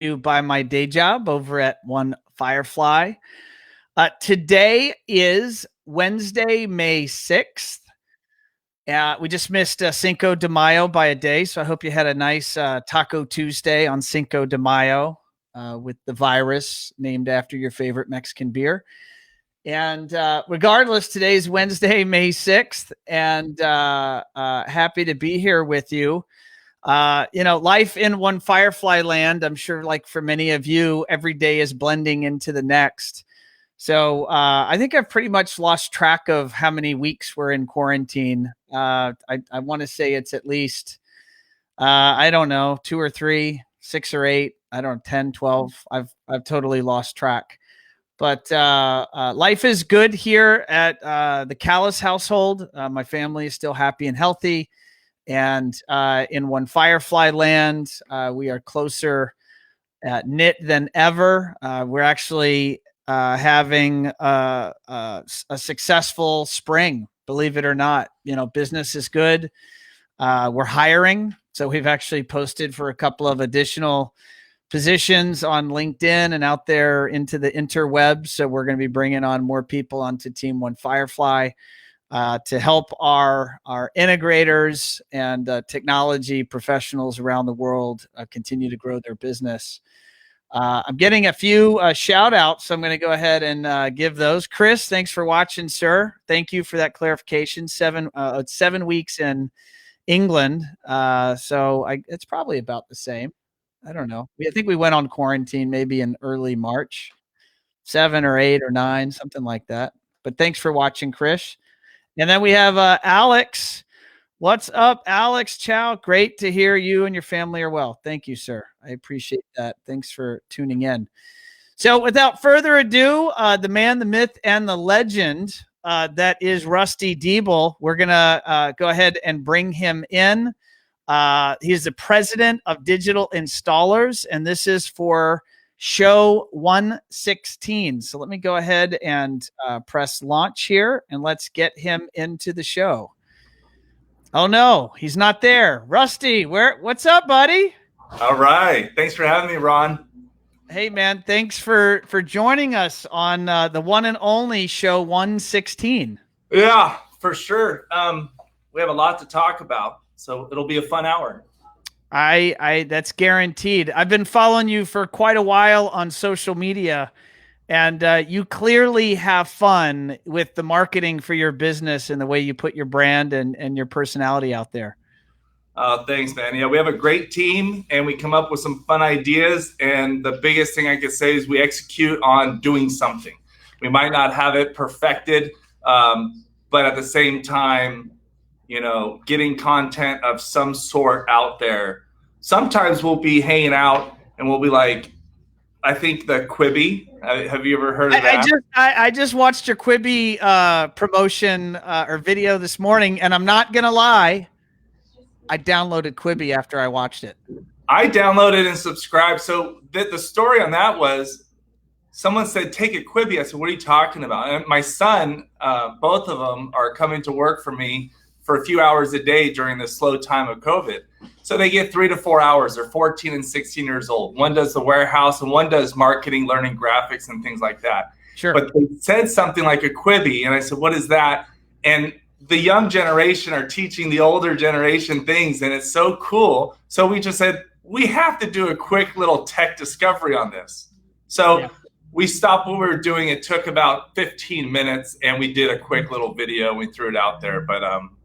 by my day job over at One Firefly. Today is Wednesday, May 6th. We just missed Cinco de Mayo by a day, so I hope you had a nice Taco Tuesday on Cinco de Mayo with the virus named after your favorite Mexican beer. And regardless, today's Wednesday, May 6th, and happy to be here with you. Life in One Firefly land, I'm sure like for many of you, every day is blending into the next. So I think I've pretty much lost track of how many weeks we're in quarantine. I want to say it's at least, I don't know, 2 or 3, 6 or 8, I don't know, 10, 12. I've totally lost track. But life is good here at the Callis household. My family is still happy and healthy. And in One Firefly land, we are closer knit than ever. We're actually having a successful spring, believe it or not. Business is good. We're hiring. So we've actually posted for a couple of additional positions on LinkedIn and out there into the interwebs. So we're going to be bringing on more people onto Team One Firefly to help our integrators and technology professionals around the world continue to grow their business. I'm getting a few shout outs, so I'm going to go ahead and give those. Chris, thanks for watching, sir. Thank you for that clarification. 7 weeks in England. So it's probably about the same. I don't know. I think we went on quarantine maybe in early March, 7 or 8 or 9, something like that. But thanks for watching, Chris. And then we have Alex. What's up, Alex? Ciao. Great to hear you and your family are well. Thank you, sir. I appreciate that. Thanks for tuning in. So without further ado, the man, the myth, and the legend that is Rusty Deeble, we're going to go ahead and bring him in. He's the president of Digital Installers, and this is for show 116. So let me go ahead and press launch here, and let's get him into the show. Oh no, he's not there. Rusty, what's up, buddy? All right. Thanks for having me, Ron. Hey man, thanks for joining us on the one and only show 116. Yeah, for sure. We have a lot to talk about. So it'll be a fun hour. I that's guaranteed. I've been following you for quite a while on social media, and you clearly have fun with the marketing for your business and the way you put your brand and your personality out there. Thanks, man. Yeah, we have a great team, and we come up with some fun ideas. And the biggest thing I could say is we execute on doing something. We might not have it perfected, but at the same time, getting content of some sort out there. Sometimes we'll be hanging out and we'll be like, I think the Quibi. Have you ever heard of that? I just watched your Quibi promotion or video this morning, and I'm not gonna lie, I downloaded Quibi after I watched it. I downloaded and subscribed. So the story on that was someone said, take a Quibi. I said, what are you talking about? And my son, both of them are coming to work for me for a few hours a day during the slow time of COVID. So they get 3 to 4 hours. They're 14 and 16 years old. One does the warehouse and one does marketing, learning graphics and things like that. Sure. But they said something like a Quibi. And I said, what is that? And the young generation are teaching the older generation things. And it's so cool. So we just said, we have to do a quick little tech discovery on this. So we stopped what we were doing. It took about 15 minutes and we did a quick little video. We threw it out there. But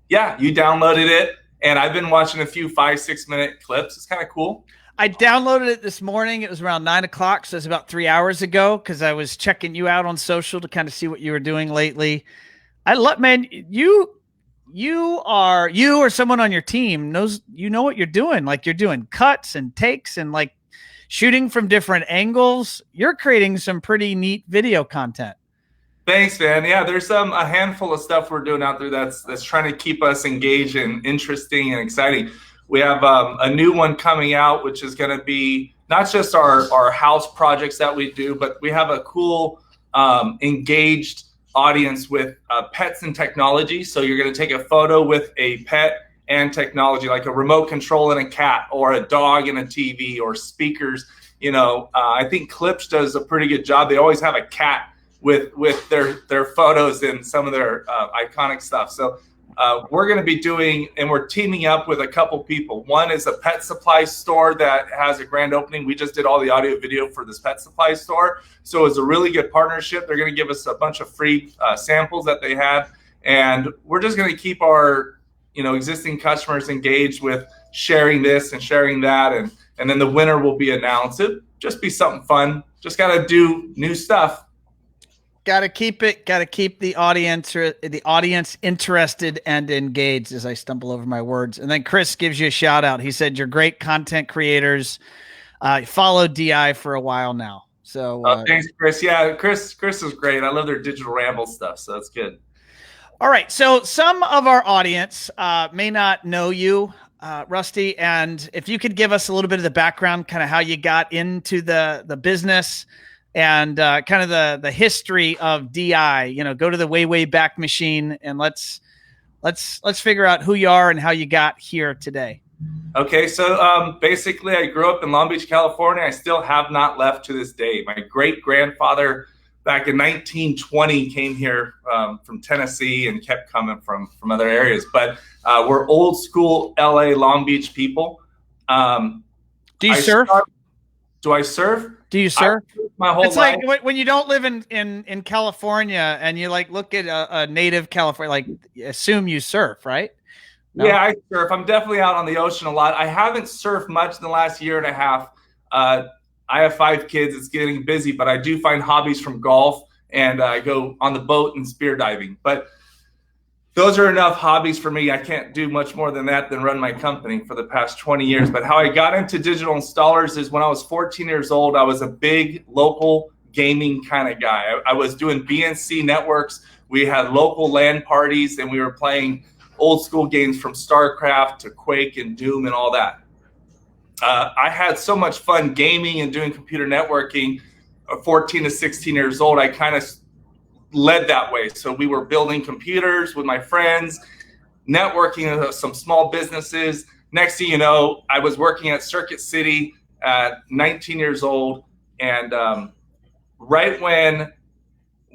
yeah, you downloaded it, and I've been watching a few 5-6 minute clips. It's kind of cool. I downloaded it this morning. It was around 9 o'clock, so it's about 3 hours ago because I was checking you out on social to kind of see what you were doing lately. I love, man, you or someone on your team knows, what you're doing. Like you're doing cuts and takes and like shooting from different angles. You're creating some pretty neat video content. Thanks, man. Yeah, there's a handful of stuff we're doing out there that's trying to keep us engaged and interesting and exciting. We have a new one coming out, which is going to be not just our house projects that we do, but we have a cool engaged audience with pets and technology. So you're going to take a photo with a pet and technology, like a remote control and a cat, or a dog and a TV, or speakers I think Clips does a pretty good job. They always have a cat with their photos and some of their iconic stuff. So we're going to be doing, and we're teaming up with a couple people. One is a pet supply store that has a grand opening. We just did all the audio video for this pet supply store. So it's a really good partnership. They're going to give us a bunch of free samples that they had. And we're just going to keep our, existing customers engaged with sharing this and sharing that. And then the winner will be announced. It'll just be something fun. Just got to do new stuff. Got to keep the audience interested and engaged as I stumble over my words. And then Chris gives you a shout out. He said, you're great content creators. Followed DI for a while now. So thanks, Chris. Yeah, Chris is great. I love their digital ramble stuff. So that's good. All right. So some of our audience may not know you, Rusty. And if you could give us a little bit of the background, kind of how you got into the business, and kind of the history of DI, go to the way back machine, and let's figure out who you are and how you got here today. Okay, so basically I grew up in Long Beach, California. I still have not left to this day. My great-grandfather back in 1920 came here from Tennessee and kept coming from other areas. But we're old school LA, Long Beach people. Do you surf? Do I surf? Do you surf? My whole it's life. Like when you don't live in California and you look at a native California, assume you surf, right? No? Yeah, I surf. I'm definitely out on the ocean a lot. I haven't surfed much in the last year and a half. I have 5 kids. It's getting busy, but I do find hobbies from golf, and I go on the boat and spear diving. But those are enough hobbies for me. I can't do much more than that than run my company for the past 20 years. But how I got into digital installers is when I was 14 years old, I was a big local gaming kind of guy. I was doing BNC networks. We had local LAN parties, and we were playing old school games from StarCraft to Quake and Doom and all that. I had so much fun gaming and doing computer networking. 14 to 16 years old, I kind of led that way. So we were building computers with my friends, networking some small businesses. Next thing you know, I was working at Circuit City at 19 years old. And right when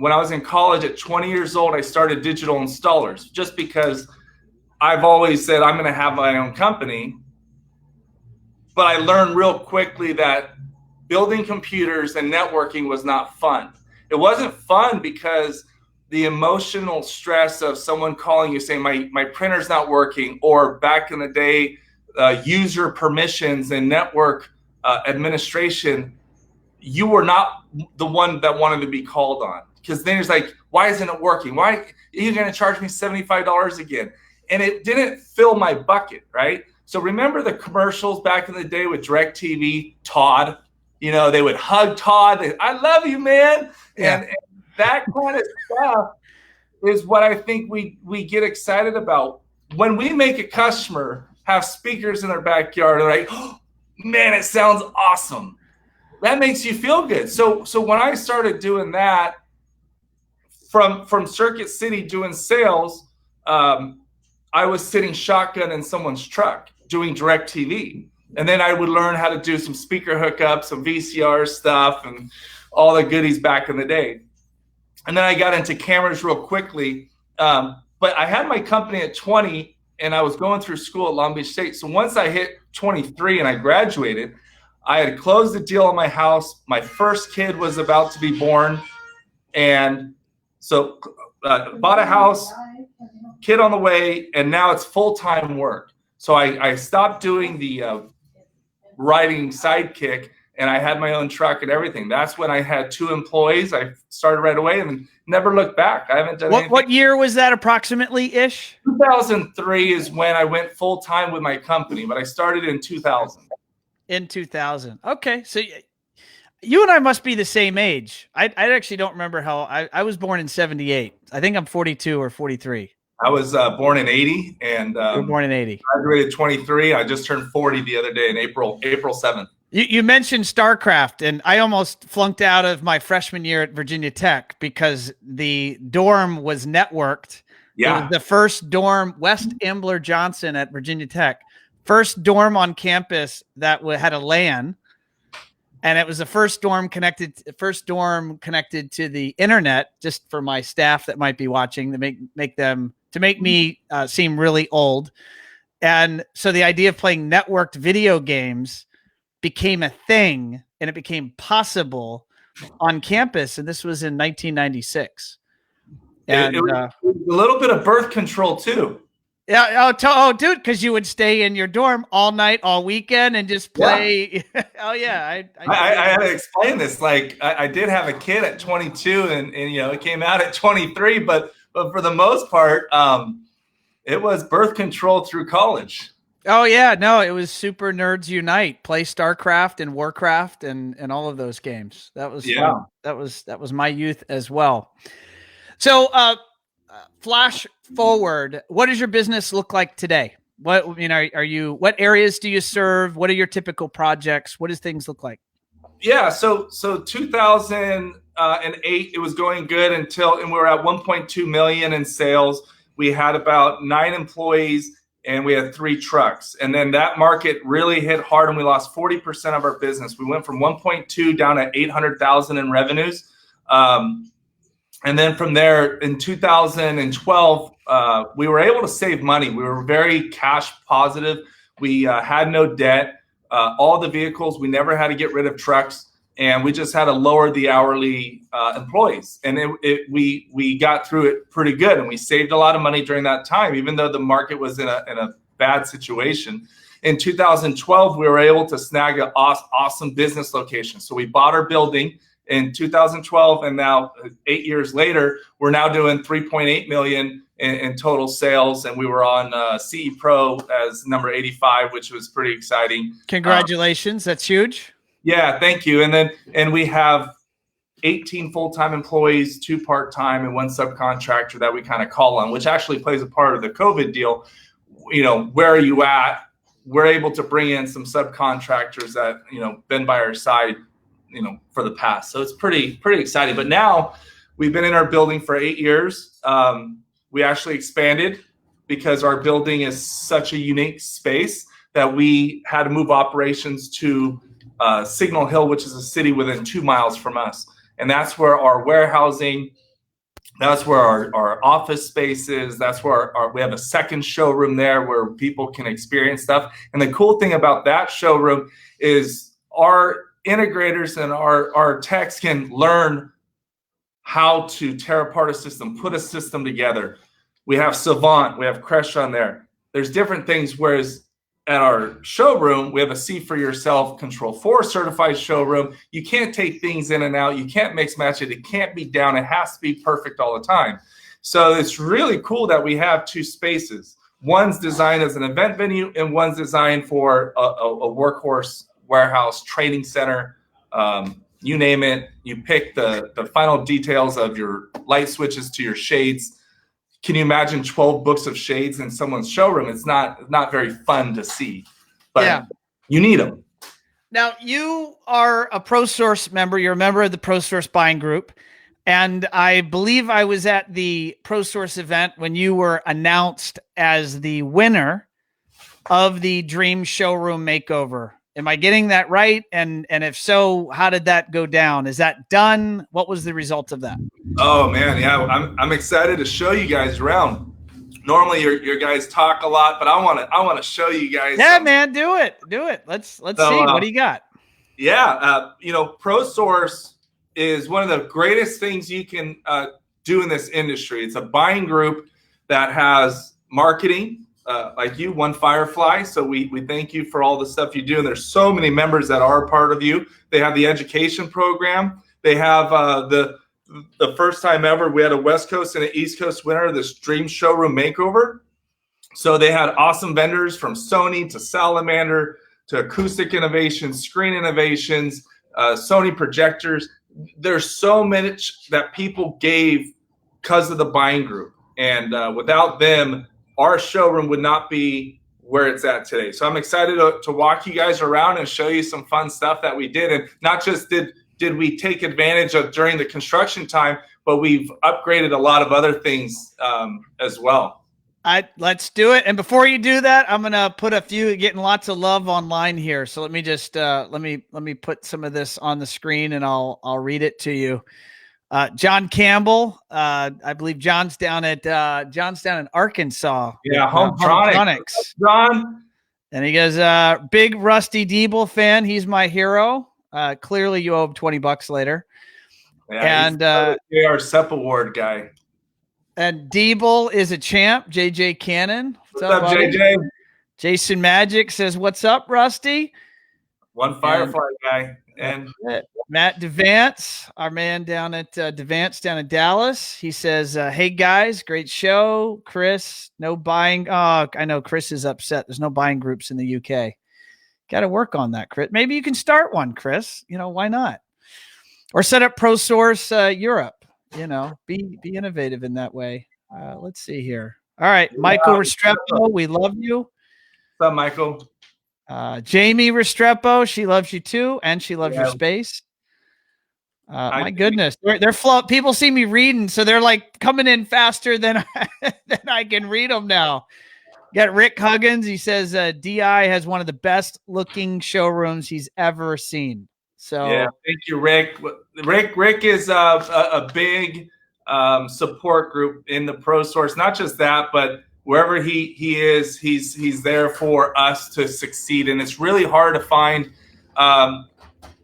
I was in college at 20 years old, I started digital installers, just because I've always said I'm going to have my own company. But I learned real quickly that building computers and networking was not fun. It wasn't fun because the emotional stress of someone calling you saying my printer's not working, or back in the day, user permissions and network administration, you were not the one that wanted to be called on. Because then it's like, why isn't it working? Why are you going to charge me $75 again? And it didn't fill my bucket, right? So remember the commercials back in the day with DirecTV, Todd? They would hug Todd. I love you, man. Yeah. And that kind of stuff is what I think we get excited about. When we make a customer have speakers in their backyard, they're like, oh, man, it sounds awesome. That makes you feel good. So when I started doing that from Circuit City doing sales, I was sitting shotgun in someone's truck doing DirecTV. And then I would learn how to do some speaker hookups, some VCR stuff, and all the goodies back in the day. And then I got into cameras real quickly. But I had my company at 20, and I was going through school at Long Beach State. So once I hit 23 and I graduated, I had closed the deal on my house. My first kid was about to be born. And so bought a house, kid on the way, and now it's full-time work. So I stopped doing the riding sidekick, and I had my own truck and everything. That's when I had 2 employees. I started right away and never looked back. I haven't done anything. What year was that approximately-ish? 2003 is when I went full-time with my company, but I started in 2000. In 2000. Okay. So you and I must be the same age. I actually don't remember how I was born in 78. I think I'm 42 or 43. I was born in 80, and you were born in 80. Graduated 23. I just turned 40 the other day in April 7th. You mentioned StarCraft, and I almost flunked out of my freshman year at Virginia Tech because the dorm was networked. Yeah. It was the first dorm, West Ambler Johnson at Virginia Tech, first dorm on campus that had a LAN. And it was the first dorm connected to the internet, just for my staff that might be watching, to make me seem really old. And so the idea of playing networked video games became a thing, and it became possible on campus. And this was in 1996. And it was a little bit of birth control too. Yeah. Oh, dude, because you would stay in your dorm all night, all weekend, and just play. Yeah. Oh, yeah. I had to explain this. Like, I did have a kid at 22, and it came out at 23. But for the most part, it was birth control through college. Oh yeah, no, it was Super Nerds Unite. Play StarCraft and Warcraft and all of those games. That was fun. That was my youth as well. So, flash forward, what does your business look like today? What what areas do you serve? What are your typical projects? What does things look like? Yeah, so 2008, it was going good and we were at 1.2 million in sales. We had about 9 employees and we had 3 trucks. And then that market really hit hard and we lost 40% of our business. We went from 1.2 down to 800,000 in revenues. And then from there, in 2012, we were able to save money. We were very cash positive. We had no debt. All the vehicles, we never had to get rid of trucks. And we just had to lower the hourly employees. And we got through it pretty good. And we saved a lot of money during that time, even though the market was in a bad situation. In 2012, we were able to snag an awesome business location. So we bought our building in 2012, and now 8 years later, we're now doing 3.8 million in total sales, and we were on CE Pro as number 85, which was pretty exciting. Congratulations, that's huge. Yeah, thank you. And we have 18 full-time employees, 2 part-time, and 1 subcontractor that we kind of call on, which actually plays a part of the COVID deal. Where are you at? We're able to bring in some subcontractors that been by our side for the past. So it's pretty exciting. But now we've been in our building for 8 years. We actually expanded because our building is such a unique space that we had to move operations to Signal Hill, which is a city within 2 miles from us. And that's where our warehousing, that's where our office space is. That's where we have a second showroom there where people can experience stuff. And the cool thing about that showroom is our integrators and our techs can learn how to tear apart a system, put a system together. We have Savant, we have Crush on there. There's different things, whereas at our showroom, we have a See for Yourself Control 4 certified showroom. You can't take things in and out. You can't mix match it. It can't be down. It has to be perfect all the time. So it's really cool that we have 2 spaces. One's designed as an event venue and one's designed for a workhorse warehouse, training center, you name it. You pick the final details of your light switches to your shades. Can you imagine 12 books of shades in someone's showroom? It's not very fun to see, but you need them. Now, you are a ProSource member. You're a member of the ProSource buying group. And I believe I was at the ProSource event when you were announced as the winner of the Dream Showroom Makeover. Am I getting that right? And if so, how did that go down? Is that done? What was the result of that? Oh man, yeah, I'm excited to show you guys around. Normally your guys talk a lot, but I want to show you guys. Yeah, man, do it. Let's see. What do you got? Yeah, ProSource is one of the greatest things you can do in this industry. It's a buying group that has marketing. Like you, One Firefly. So we thank you for all the stuff you do. And there's so many members that are a part of you. They have the education program. They have the first time ever, we had a West Coast and an East Coast winner of this Dream Showroom Makeover. So they had awesome vendors from Sony to Salamander to Acoustic Innovations, Screen Innovations, Sony projectors. There's so much that people gave because of the buying group. And without them, our showroom would not be where it's at today. So I'm excited to walk you guys around and show you some fun stuff that we did. And not just did we take advantage of during the construction time, but we've upgraded a lot of other things as well. Let's do it. And before you do that, I'm gonna put a few getting lots of love online here. So let me just let me put some of this on the screen and I'll read it to you. John Campbell, I believe John's down in Arkansas. Yeah, Hometronics. John. And he goes, big Rusty Deeble fan. He's my hero. Clearly you owe him $20 later. Yeah, and our SEP award guy. And Deeble is a champ. JJ Cannon. What's up, JJ? Jason Magic says, what's up, Rusty? One Firefly guy. And Matt Devance, our man down at Devance down in Dallas. He says, hey, guys, great show. Chris, no buying. Oh, I know Chris is upset. There's no buying groups in the UK. Got to work on that, Chris. Maybe you can start one, Chris. Why not? Or set up ProSource Europe. Be innovative in that way. Let's see here. All right, Michael Restrepo, we love you. What's up, Michael? Jamie Restrepo, she loves you too, and she loves your space. My goodness, they're people see me reading, so they're like coming in faster than I can read them now. Got Rick Huggins. He says DI has one of the best looking showrooms he's ever seen. So yeah, thank you, Rick. Rick is a big support group in the ProSource. Not just that, but wherever he is, he's there for us to succeed. And it's really hard to find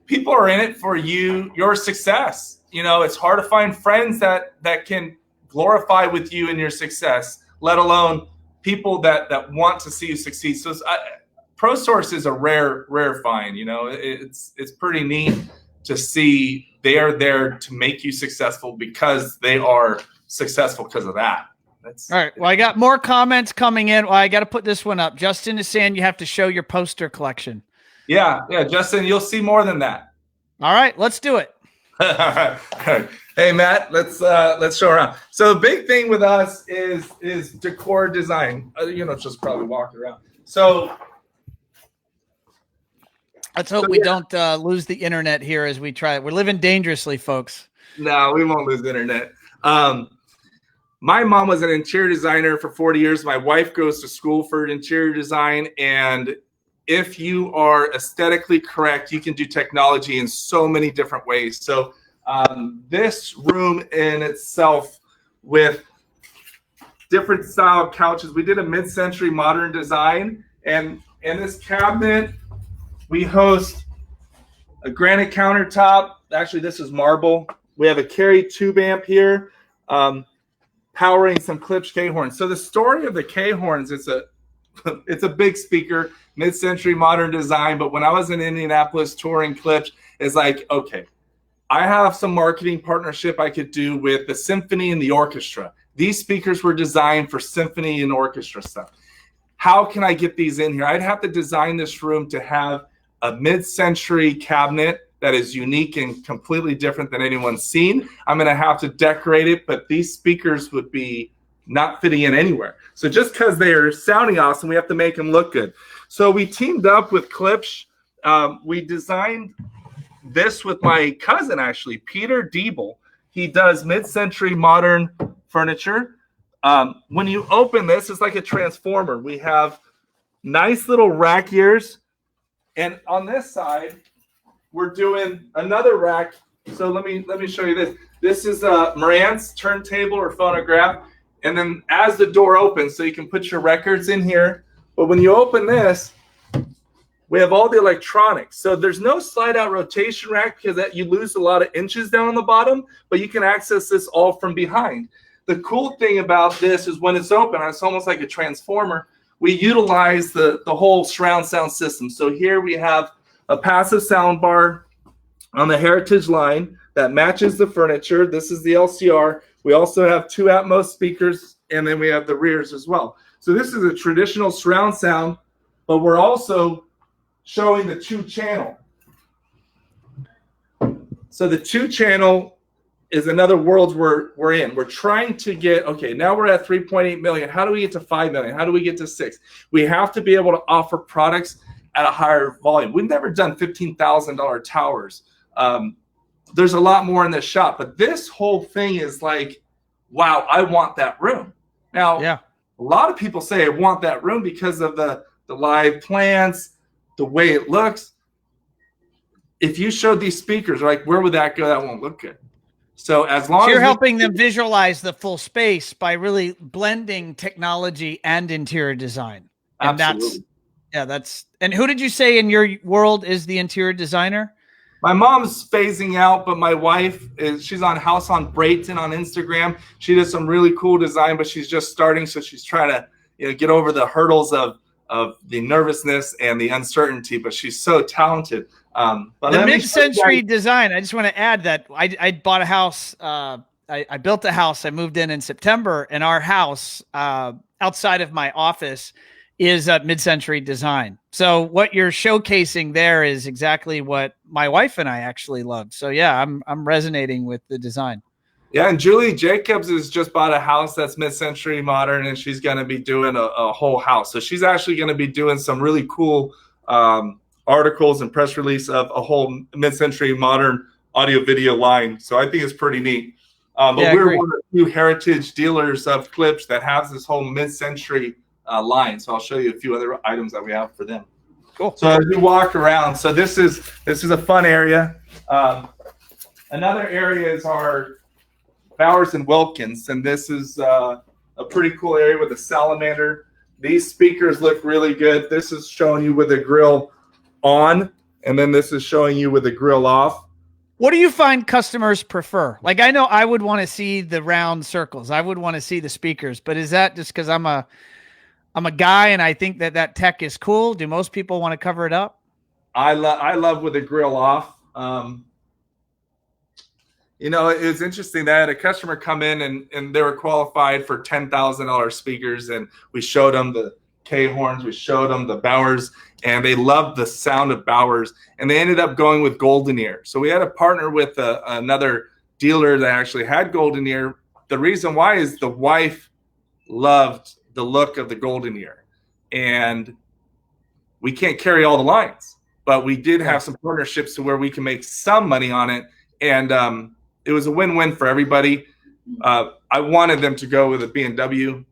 people are in it for your success. It's hard to find friends that can glorify with you in your success, let alone people that want to see you succeed. So ProSource is a rare find. It's pretty neat to see they are there to make you successful because they are successful because of that. All right. Well, I got more comments coming in. Well, I got to put this one up. Justin is saying you have to show your poster collection. Yeah, Justin, you'll see more than that. All right, let's do it. All right. Hey, Matt, let's show around. So the big thing with us is decor design. Just probably walk around. So let's hope we don't lose the internet here as we try. We're living dangerously, folks. No, we won't lose the internet. My mom was an interior designer for 40 years. My wife goes to school for interior design. And if you are aesthetically correct, you can do technology in so many different ways. So this room in itself with different style couches, we did a mid-century modern design. And in this cabinet, we host a granite countertop. Actually, this is marble. We have a carry tube amp here, powering some Klipsch K-horns. So the story of the K-horns, it's a big speaker, mid-century modern design. But when I was in Indianapolis touring Klipsch, it's like, okay, I have some marketing partnership I could do with the symphony and the orchestra. These speakers were designed for symphony and orchestra stuff. How can I get these in here? I'd have to design this room to have a mid-century cabinet that is unique and completely different than anyone's seen. I'm going to have to decorate it, but these speakers would be not fitting in anywhere. So just because they are sounding awesome, we have to make them look good. So we teamed up with Klipsch. We designed this with my cousin, actually, Peter Deeble. He does mid-century modern furniture. When you open this, it's like a transformer. We have nice little rack ears. And on this side, we're doing another rack. So let me show you this. This is a Marantz turntable or phonograph. And then as the door opens, so you can put your records in here. But when you open this, we have all the electronics. So there's no slide out rotation rack because you lose a lot of inches down on the bottom, but you can access this all from behind. The cool thing about this is when it's open, it's almost like a transformer. We utilize the whole surround sound system. So here we have a passive sound bar on the Heritage line that matches the furniture. This is the LCR. We also have 2 Atmos speakers, and then we have the rears as well. So this is a traditional surround sound, but we're also showing the 2-channel. So the 2-channel is another world we're in. We're trying to get, okay, now we're at 3.8 million. How do we get to 5 million? How do we get to 6? We have to be able to offer products at a higher volume. We've never done $15,000 towers. There's a lot more in this shop, but this whole thing is like, wow, I want that room. Now, yeah. a lot of people say I want that room because of the live plants, the way it looks. If you showed these speakers, like, where would that go? That won't look good. So as long as you're helping them visualize the full space by really blending technology and interior design. And absolutely. And who did you say in your world is the interior designer? My mom's phasing out, but my wife she's on House on Brayton on Instagram. She does some really cool design, but she's just starting. So she's trying to get over the hurdles of the nervousness and the uncertainty, but she's so talented. But the mid-century design, I just want to add that I bought a house. I built a house. I moved in September, and our house outside of my office is mid-century design. So what you're showcasing there is exactly what my wife and I actually loved. So yeah, I'm resonating with the design. Yeah, and Julie Jacobs has just bought a house that's mid-century modern, and she's going to be doing a whole house. So she's actually going to be doing some really cool articles and press release of a whole mid-century modern audio video line. So I think it's pretty neat. But we're one of the few heritage dealers of clips that has this whole mid-century line. So I'll show you a few other items that we have for them. Cool. So as you walk around, so this is a fun area. Another area is our Bowers and Wilkins, and this is a pretty cool area with a salamander. These speakers look really good. This is showing you with the grill on, and then this is showing you with the grill off. What do you find customers prefer? Like, I know I would want to see the round circles. I would want to see the speakers, but is that just because I'm a guy and I think that tech is cool? Do most people want to cover it up? I love with the grill off. It's interesting that I had a customer come in and they were qualified for $10,000 speakers, and we showed them the K-horns, we showed them the Bowers, and they loved the sound of Bowers, and they ended up going with Golden Ear. So we had to partner with another dealer that actually had Golden Ear. The reason why is the wife loved the look of the Golden Ear, and we can't carry all the lines, but we did have some partnerships to where we can make some money on it, and it was a win-win for everybody. I wanted them to go with a B&W.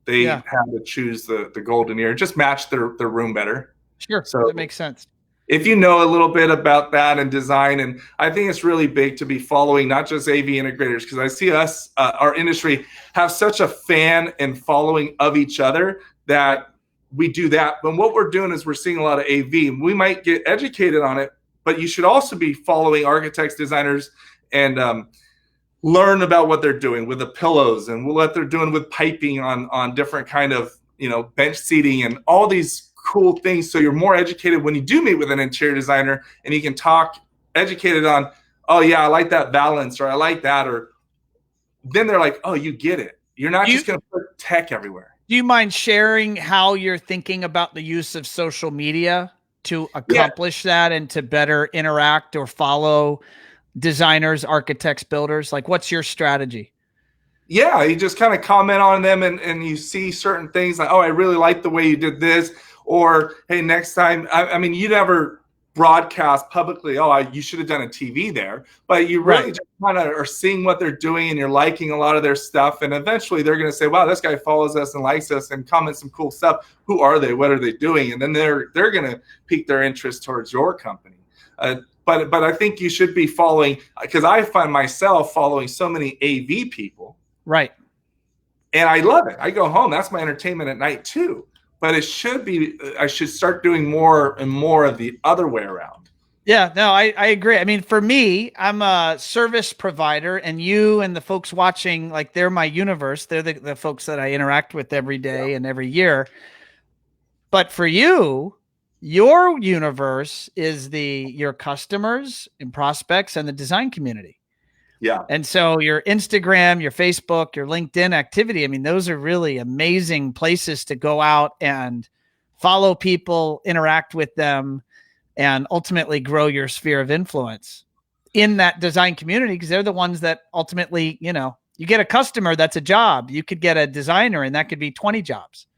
They had to choose the Golden Ear. Just match their room better. Sure, so that makes sense. If you know a little bit about that and design, and I think it's really big to be following not just AV integrators, because I see us, our industry, have such a fan and following of each other that we do that. But what we're doing is we're seeing a lot of AV. We might get educated on it, but you should also be following architects, designers, and learn about what they're doing with the pillows and what they're doing with piping on different kind of bench seating and all these cool things. So you're more educated when you do meet with an interior designer, and you can talk educated on, oh yeah, I like that balance, or I like that, or then they're like, oh, you get it. You're not just going to put tech everywhere. Do you mind sharing how you're thinking about the use of social media to accomplish that and to better interact or follow designers, architects, builders? Like, what's your strategy? Yeah, you just kind of comment on them, and you see certain things like, oh, I really like the way you did this, or hey, next time, I mean, you never broadcast publicly, oh, you should have done a TV there, but you really just kind of are seeing what they're doing, and you're liking a lot of their stuff, and eventually they're going to say, wow, this guy follows us and likes us and comments some cool stuff. Who are they? What are they doing? And then they're going to pique their interest towards your company. But I think you should be following, because I find myself following so many AV people. Right. And I love it. I go home. That's my entertainment at night too. But it should be, I should start doing more and more of the other way around. Yeah, no, I agree. I mean, for me, I'm a service provider, and you and the folks watching, like, they're my universe. They're the folks that I interact with every day and every year. But for you, your universe is your customers and prospects and the design community. Yeah. And so your Instagram, your Facebook, your LinkedIn activity, I mean, those are really amazing places to go out and follow people, interact with them, and ultimately grow your sphere of influence in that design community, because they're the ones that ultimately, you get a customer, that's a job. You could get a designer, and that could be 20 jobs.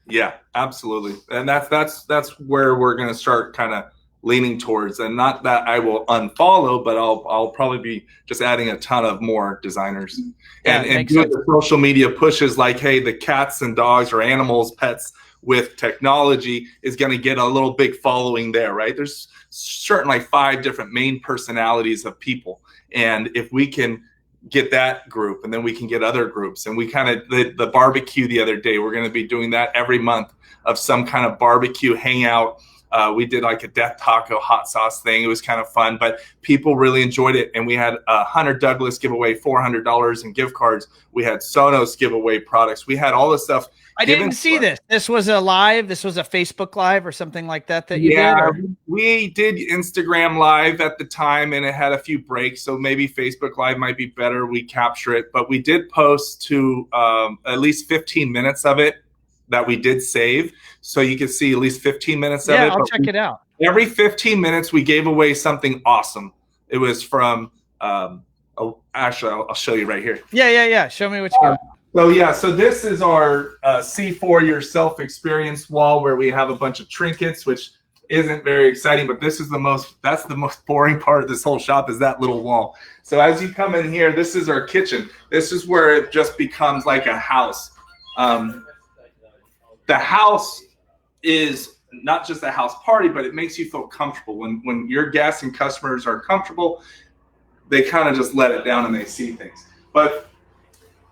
Yeah, absolutely. And that's where we're going to start kind of leaning towards. And not that I will unfollow, but I'll probably be just adding a ton of more designers. Yeah, and doing the social media pushes like, hey, the cats and dogs or animals, pets with technology is going to get a little big following there, right? There's certain like 5 different main personalities of people. And if we can get that group, and then we can get other groups, and we kind of, the barbecue the other day, we're going to be doing that every month of some kind of barbecue hangout. We did like a death taco hot sauce thing. It was kind of fun, but people really enjoyed it. And we had Hunter Douglas give away $400 in gift cards. We had Sonos give away products. We had all this stuff. I didn't see this. This was a live. This was a Facebook Live or something like that you did? Yeah, we did Instagram Live at the time, and it had a few breaks. So maybe Facebook Live might be better. We capture it, but we did post to at least 15 minutes of it that we did save. So you can see at least 15 minutes of it. Yeah, I'll check it out. Every 15 minutes, we gave away something awesome. It was from, actually, I'll show you right here. Yeah. Show me what you got. So this is our C4 Yourself experience wall, where we have a bunch of trinkets, which isn't very exciting, but this is that's the most boring part of this whole shop, is that little wall. So as you come in here, this is our kitchen. This is where it just becomes like a house. The house is not just a house party, but it makes you feel comfortable. When your guests and customers are comfortable, they kind of just let it down and they see things. But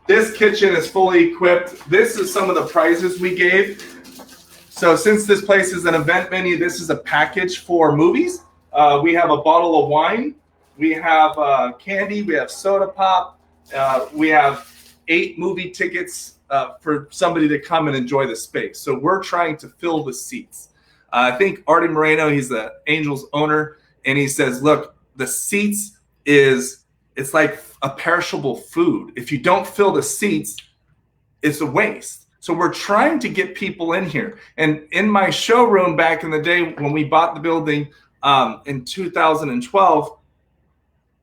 this kitchen is fully equipped. This is some of the prizes we gave. So since this place is an event venue, this is a package for movies. We have a bottle of wine. We have candy. We have soda pop. We have 8 movie tickets for somebody to come and enjoy the space. So we're trying to fill the seats. I think Artie Moreno, he's the Angels owner, and he says, look, the seats it's like a perishable food. If you don't fill the seats, it's a waste. So we're trying to get people in here. And in my showroom back in the day when we bought the building in 2012,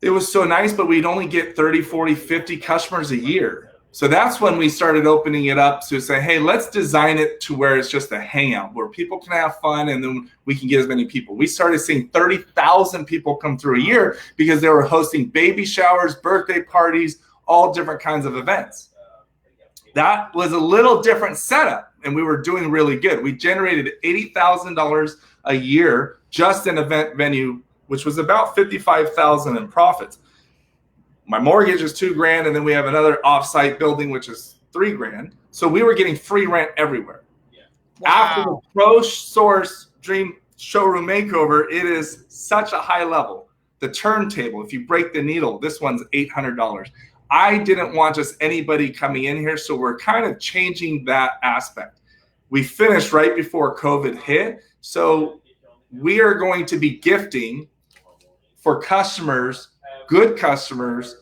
it was so nice, but we'd only get 30, 40, 50 customers a year. So that's when we started opening it up to say, hey, let's design it to where it's just a hangout, where people can have fun, and then we can get as many people. We started seeing 30,000 people come through a year because they were hosting baby showers, birthday parties, all different kinds of events. That was a little different setup, and we were doing really good. We generated $80,000 a year just in event venue, which was about $55,000 in profits. My mortgage is $2,000, and then we have another offsite building, which is $3,000. So we were getting free rent everywhere. Yeah. Wow. After the ProSource Dream Showroom Makeover, it is such a high level. The turntable, if you break the needle, this one's $800. I didn't want just anybody coming in here, so we're kind of changing that aspect. We finished right before COVID hit, so we are going to be gifting for customers, good customers,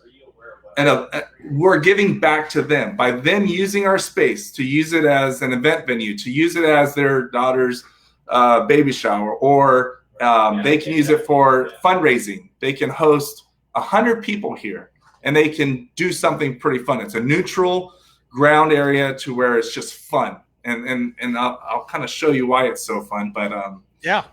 and we're giving back to them by them using our space to use it as an event venue, to use it as their daughter's baby shower, or they can use it for fundraising. They can host 100 people here, and they can do something pretty fun. It's a neutral ground area to where it's just fun, and I'll kind of show you why it's so fun. But yeah.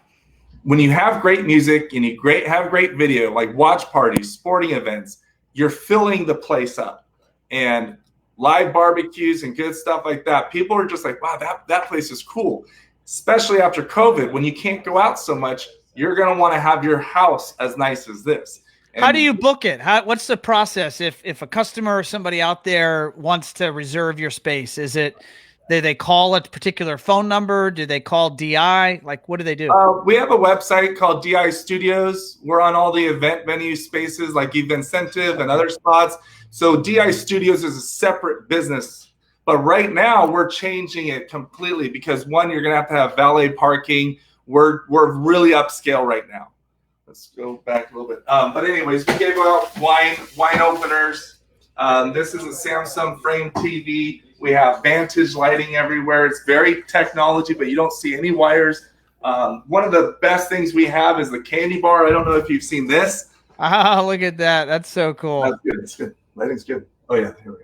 When you have great music and you have great video, like watch parties, sporting events, you're filling the place up. And live barbecues and good stuff like that, people are just like, wow, that place is cool. Especially after COVID, when you can't go out so much, you're going to want to have your house as nice as this. And how do you book it? What's the process if a customer or somebody out there wants to reserve your space? Do they call a particular phone number? Do they call DI? Like, what do they do? We have a website called DI Studios. We're on all the event venue spaces like MidCentury and other spots. So DI Studios is a separate business. But right now, we're changing it completely because, one, you're going to have valet parking. We're really upscale right now. Let's go back a little bit. But anyways, we gave out wine openers. This is a Samsung frame TV. We have Vantage lighting everywhere. It's very technology, but you don't see any wires. One of the best things we have is the candy bar. I don't know if you've seen this. Oh, look at that. That's so cool. That's good. It's good. Lighting's good. Oh, yeah. Here we go.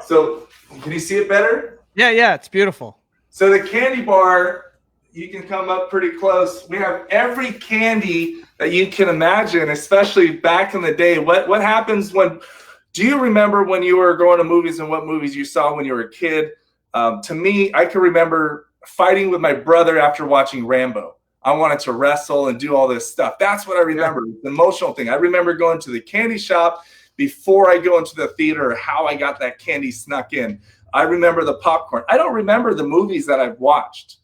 So can you see it better? Yeah, it's beautiful. So the candy bar, You can come up pretty close. We have every candy that you can imagine, especially back in the day. What happens when, do you remember when you were going to movies and what movies you saw when you were a kid? To me, I can remember fighting with my brother after watching Rambo. I wanted to wrestle and do all this stuff. That's what I remember, the emotional thing. I remember going to the candy shop before I go into the theater, how I got that candy snuck in. I remember the popcorn. I don't remember the movies that I've watched.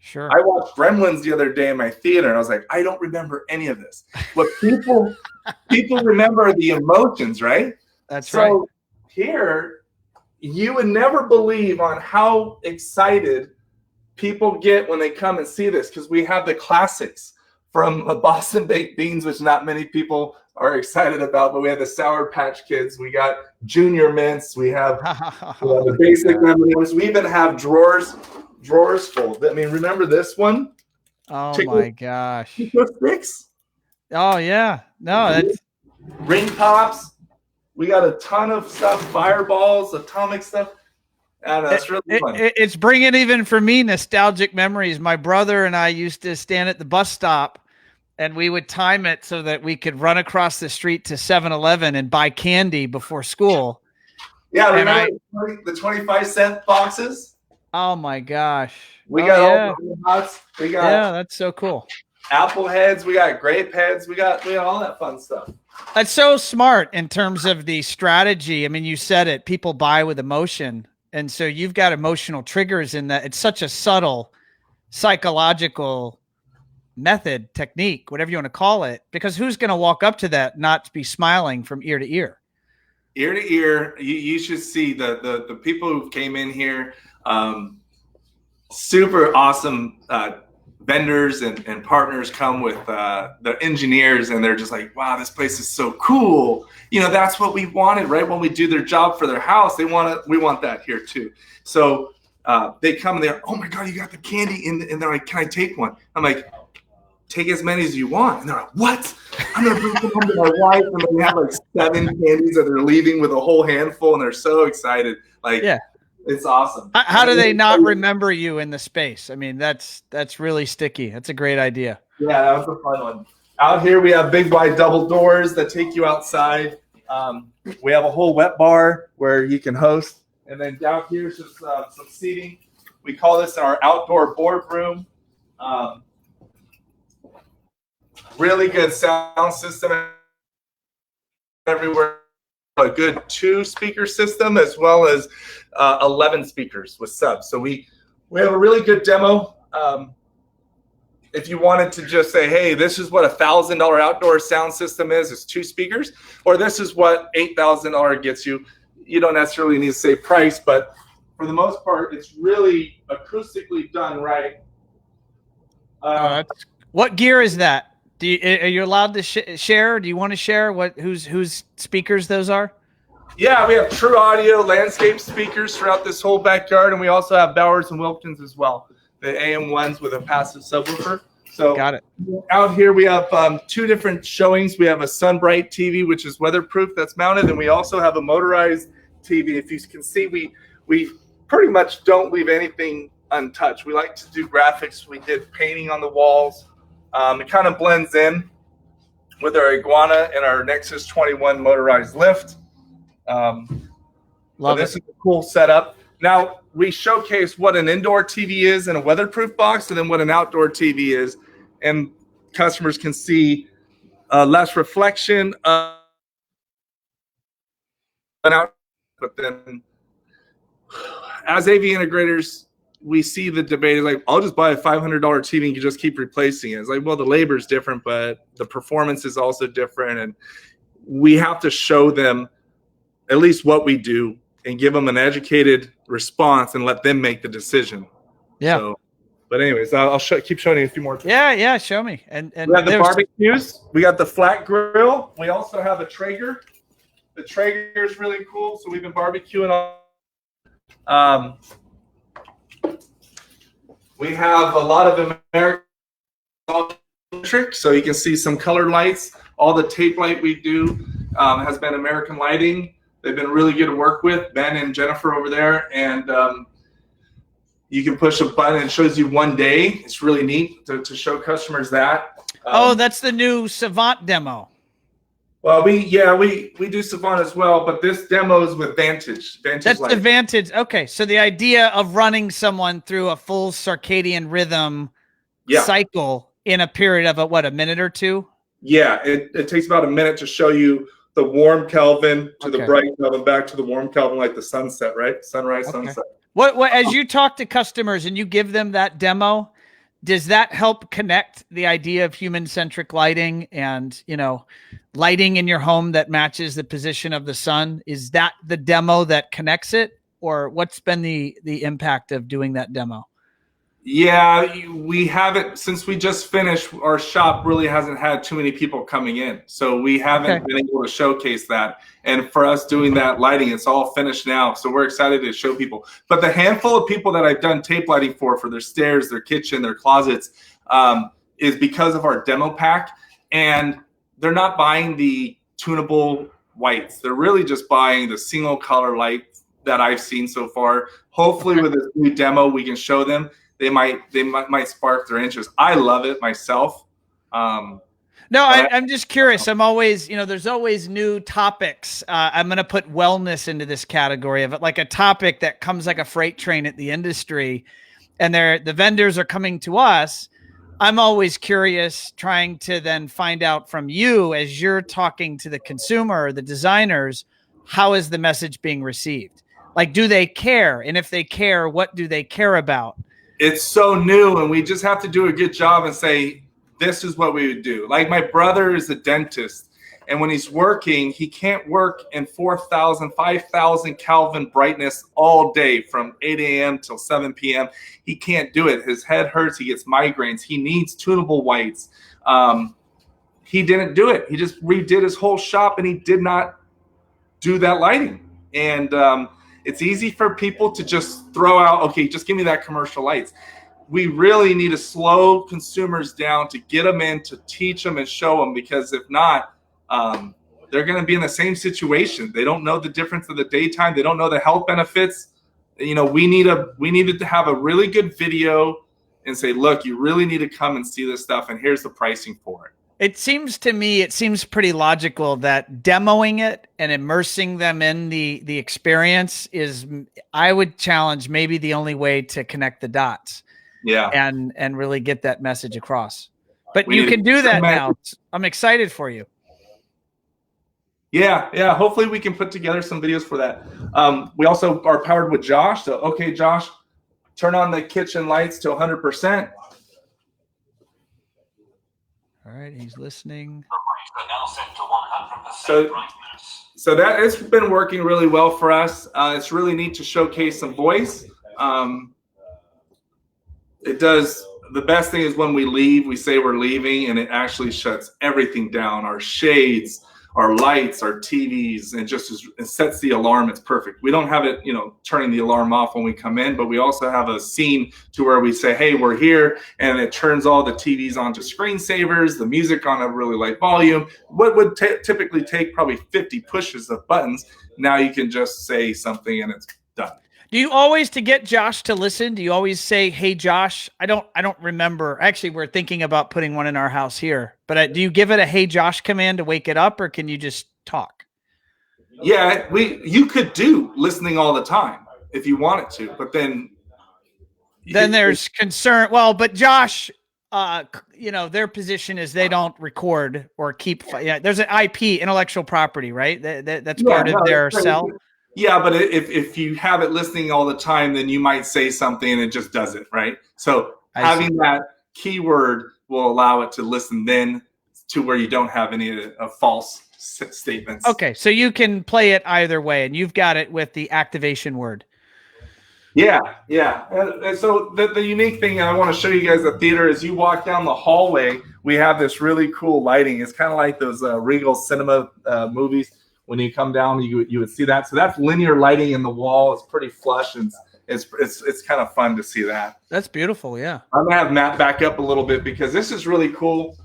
Sure. I watched Gremlins the other day in my theater, and I was like, I don't remember any of this. What people remember are the emotions, right? That's right. So here, you would never believe on how excited people get when they come and see this, because we have the classics from Boston Baked Beans, which not many people are excited about, but we have the Sour Patch Kids, we got Junior Mints, we have the basic M&Ms. We even have drawers full. I mean, remember this one? Oh my gosh! Sticks. Oh yeah, no, that's Ring Pops. We got a ton of stuff, Fireballs, atomic stuff. And that's really fun. It's bringing, even for me, nostalgic memories. My brother and I used to stand at the bus stop, and we would time it so that we could run across the street to 7-Eleven and buy candy before school. Yeah, remember the 25-cent boxes? Oh my gosh! We got all the hots. We got that's so cool. Apple heads. We got grape heads. We got all that fun stuff. That's so smart in terms of the strategy. I mean, you said it. People buy with emotion. And so you've got emotional triggers in that. It's such a subtle psychological method, technique, whatever you want to call it, because who's going to walk up to that not be smiling from ear to ear? Ear to ear. You should see the people who came in here. Super awesome vendors and partners come with the engineers, and they're just like, wow, this place is so cool. You know, that's what we wanted, right? When we do their job for their house, we want that here too. So they come and they're, oh my God, you got the candy and they're like, can I take one? I'm like, take as many as you want. And they're like, what? I'm gonna bring them home to my wife. And they have like 7 candies that they're leaving with a whole handful, and they're so excited. Like, yeah. It's awesome. How do they not remember you in the space? I mean, that's really sticky. That's a great idea. Yeah, that was a fun one. Out here, we have big wide double doors that take you outside. We have a whole wet bar where you can host. And then down here is just some seating. We call this our outdoor boardroom. Really good sound system everywhere. A good 2-speaker system as well as 11 speakers with subs. So we have a really good demo. If you wanted to just say, hey, this is what $1,000 outdoor sound system is, it's 2 speakers, or this is what $8,000 gets you. You don't necessarily need to say price, but for the most part, it's really acoustically done right. What gear is that? Are you allowed to share? Do you want to share whose speakers those are? Yeah, we have True Audio landscape speakers throughout this whole backyard, and we also have Bowers and Wilkins as well, the AM ones with a passive subwoofer. So got it. Out here we have 2 different showings. We have a Sunbright TV, which is weatherproof, that's mounted, and we also have a motorized TV. If you can see, we pretty much don't leave anything untouched. We like to do graphics. We did painting on the walls. It kind of blends in with our Iguana and our Nexus 21 motorized lift. This is a cool setup. Now, we showcase what an indoor TV is in a weatherproof box, and then what an outdoor TV is. And customers can see less reflection of an out. But then, as AV integrators, we see the debate is like, I'll just buy a $500 TV and you just keep replacing it. It's like, well, the labor is different, but the performance is also different. And we have to show them at least what we do and give them an educated response and let them make the decision. Yeah. So, but anyways, I'll keep showing you a few more things. Yeah, show me. And we have the barbecues. We got the flat grill. We also have a Traeger. The Traeger is really cool. So we've been barbecuing on. We have a lot of American electric, so you can see some colored lights. All the tape light we do has been American Lighting. They've been really good to work with, Ben and Jennifer over there. And You can push a button and it shows you one day. It's really neat to show customers that. Oh, that's the new Savant Demo. Well, we do Savant as well, but this demo is with Vantage. That's lighting. the Vantage. Okay, so the idea of running someone through a full circadian rhythm cycle in a period of a minute or two? Yeah, it takes about a minute to show you the warm Kelvin to the bright Kelvin, back to the warm Kelvin, like the sunset, right? Sunrise, sunset. What as you talk to customers and you give them that demo, does that help connect the idea of human-centric lighting and, lighting in your home that matches the position of the sun? Is that the demo that connects it, or what's been the impact of doing that demo? Yeah, we haven't, since we just finished, our shop really hasn't had too many people coming in. So we haven't been able to showcase that. And for us doing that lighting, it's all finished now. So we're excited to show people. But the handful of people that I've done tape lighting for their stairs, their kitchen, their closets, is because of our demo pack. And they're not buying the tunable whites. They're really just buying the single color light that I've seen so far. Hopefully with this new demo, we can show them. They might spark their interest. I love it myself. I'm just curious. I'm always, there's always new topics. I'm going to put wellness into this category of it, like a topic that comes like a freight train at the industry, and the vendors are coming to us. I'm always curious, trying to then find out from you as you're talking to the consumer or the designers, how is the message being received? Like, do they care? And if they care, what do they care about? It's so new, and we just have to do a good job and say, this is what we would do. Like, my brother is a dentist, and when he's working, he can't work in 4,000, 5,000 Kelvin brightness all day from 8 a.m. till 7 p.m. He can't do it. His head hurts. He gets migraines. He needs tunable whites. He didn't do it. He just redid his whole shop, and he did not do that lighting. And it's easy for people to just throw out, okay, just give me that commercial lights. We really need to slow consumers down to get them in, to teach them and show them, because if not, they're going to be in the same situation. They don't know the difference of the daytime. They don't know the health benefits. We needed to have a really good video and say, look, you really need to come and see this stuff, and here's the pricing for it. It seems to me, pretty logical that demoing it and immersing them in the experience is, I would challenge, maybe the only way to connect the dots. Yeah. And really get that message across. But you can do that now. I'm excited for you. Yeah. Hopefully we can put together some videos for that. We also are powered with Josh. So, okay, Josh, turn on the kitchen lights to 100%. All right, he's listening. So that has been working really well for us. It's really neat to showcase some voice. It does. The best thing is when we leave, we say we're leaving, and it actually shuts everything down. Our shades, our lights, our TVs, and it sets the alarm. It's perfect. We don't have it, turning the alarm off when we come in, but we also have a scene to where we say, hey, we're here, and it turns all the TVs onto screensavers, the music on a really light volume. What would typically take probably 50 pushes of buttons, now you can just say something and it's done. Do you always, to get Josh to listen, do you always say, hey, Josh? I don't remember. Actually, we're thinking about putting one in our house here. But do you give it a hey, Josh command to wake it up, or can you just talk? Yeah, you could do listening all the time if you wanted to. But then there's concern. Well, but Josh, their position is they don't record or keep. Yeah, there's an IP, intellectual property, right? That's part of their sell. Yeah, but if you have it listening all the time, then you might say something and it just does it, right? So having that keyword will allow it to listen then to where you don't have any false statements. Okay, so you can play it either way, and you've got it with the activation word. Yeah. And so the unique thing, and I want to show you guys the theater, is you walk down the hallway, we have this really cool lighting. It's kind of like those Regal Cinema movies. When you come down, you would see that. So that's linear lighting in the wall. It's pretty flush, and it's kind of fun to see that. That's beautiful, yeah. I'm gonna have Matt back up a little bit because this is really cool.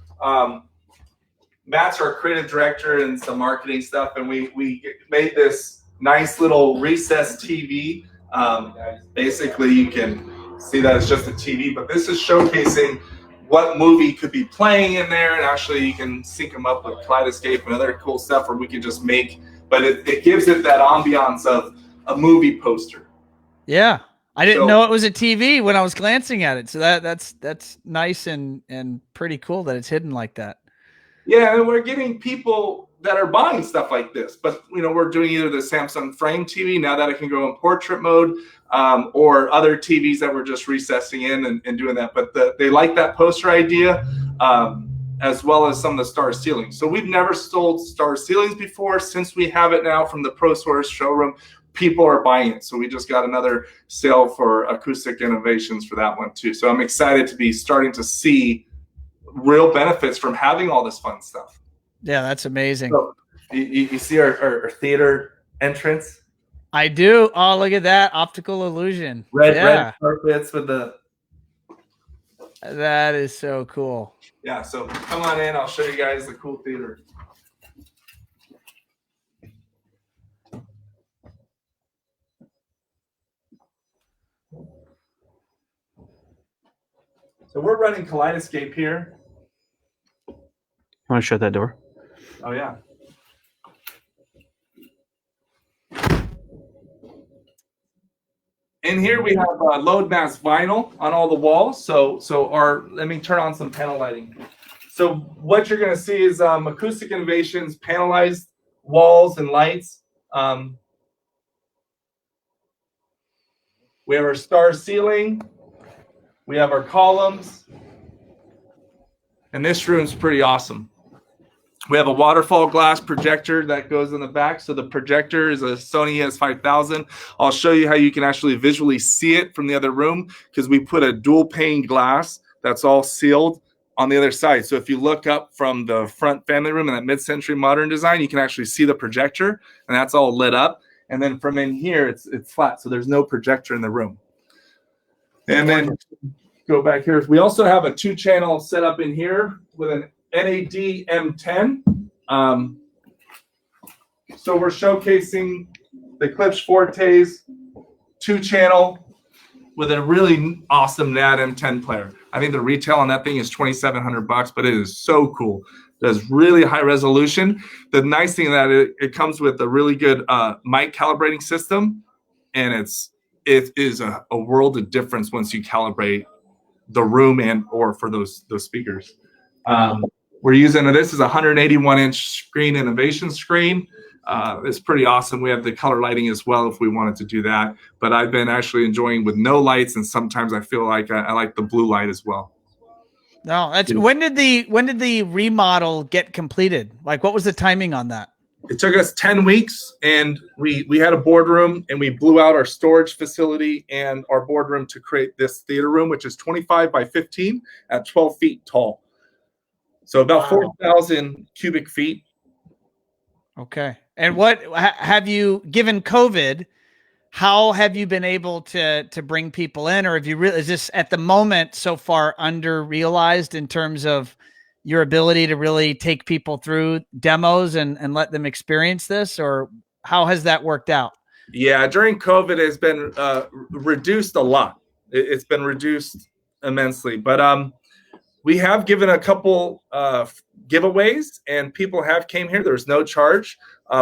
Matt's our creative director and some marketing stuff, and we made this nice little recessed TV. Basically, you can see that it's just a TV, but this is showcasing what movie could be playing in there, and actually you can sync them up with Kaleidoscape and other cool stuff, or we could just make, but it gives it that ambiance of a movie poster. Yeah. I didn't know it was a TV when I was glancing at it. So that's nice and pretty cool that it's hidden like that. Yeah, and we're getting people that are buying stuff like this, but we're doing either the Samsung Frame TV now that it can go in portrait mode, or other TVs that we're just recessing in and doing that. But they like that poster idea, as well as some of the star ceilings. So we've never sold star ceilings before. Since we have it now from the ProSource showroom, people are buying it. So we just got another sale for acoustic innovations for that one too. So I'm excited to be starting to see real benefits from having all this fun stuff. Yeah, that's amazing. So you see our theater entrance? I do. Oh, look at that optical illusion. Red carpets with the. That is so cool. Yeah, so come on in. I'll show you guys the cool theater. So we're running Kaleidoscape here. You want to shut that door? Oh, yeah. In here we have load mass vinyl on all the walls. So let me turn on some panel lighting. So what you're going to see is Acoustic Innovations panelized walls and lights. We have our star ceiling. We have our columns. And this room's pretty awesome. We have a waterfall glass projector that goes in the back. So the projector is a Sony ES5000. I'll show you how you can actually visually see it from the other room, because we put a dual pane glass that's all sealed on the other side. So if you look up from the front family room in that mid-century modern design, you can actually see the projector, and that's all lit up. And then from in here, it's flat. So there's no projector in the room. And then go back here. We also have a 2-channel setup in here with an NAD M10. So we're showcasing the Eclipse Forte's 2-channel with a really awesome NAD M10 player. I think the retail on that thing is $2,700, but it is so cool. It does really high resolution. The nice thing that it comes with a really good mic calibrating system, and it is a world of difference once you calibrate the room and or for those speakers. We're using this is a 181-inch screen innovation screen. It's pretty awesome. We have the color lighting as well if we wanted to do that. But I've been actually enjoying with no lights, and sometimes I feel like I like the blue light as well. No, that's when did the remodel get completed? Like, what was the timing on that? It took us 10 weeks, and we had a boardroom, and we blew out our storage facility and our boardroom to create this theater room, which is 25 by 15 at 12 feet tall. So about 4,000 cubic feet. Okay. And what have you, given COVID, how have you been able to bring people in, or have you really, is this at the moment so far under realized in terms of your ability to really take people through demos and let them experience this, or how has that worked out? Yeah, during COVID, it has been reduced a lot. It's been reduced immensely, but we have given a couple giveaways, and people have came here. There was no charge.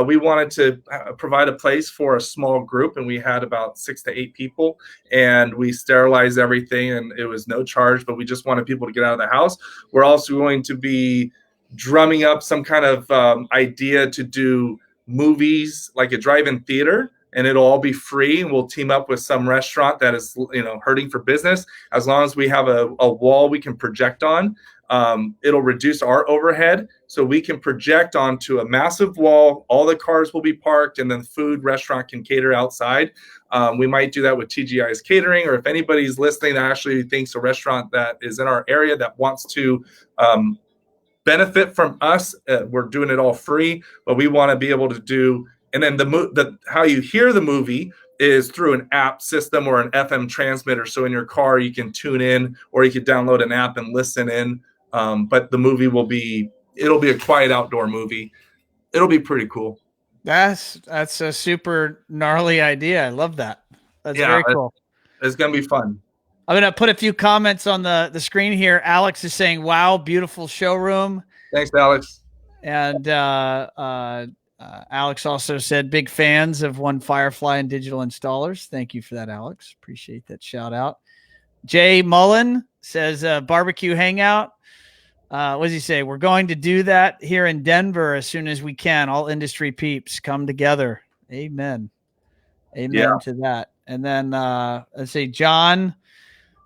We wanted to provide a place for a small group, and we had about 6 to 8 people, and we sterilized everything, and it was no charge, but we just wanted people to get out of the house. We're also going to be drumming up some kind of idea to do movies, like a drive-in theater, and it'll all be free. And we'll team up with some restaurant that is, hurting for business. As long as we have a wall we can project on, it'll reduce our overhead. So we can project onto a massive wall. All the cars will be parked, and then the food restaurant can cater outside. We might do that with TGI's catering, or if anybody's listening that actually thinks a restaurant that is in our area that wants to benefit from us, we're doing it all free, but we want to be able to do. And then the how you hear the movie is through an app system or an FM transmitter. So in your car, you can tune in, or you can download an app and listen in. But the movie it'll be a quiet outdoor movie. It'll be pretty cool. That's a super gnarly idea. I love that. That's very cool. It's going to be fun. I'm going to put a few comments on the screen here. Alex is saying, wow, beautiful showroom. Thanks, Alex. And Alex also said, big fans of One Firefly and digital installers. Thank you for that, Alex. Appreciate that shout out. Jay Mullen says, barbecue hangout. What does he say? We're going to do that here in Denver as soon as we can. All industry peeps come together. Amen. Amen to that. And then let's say John,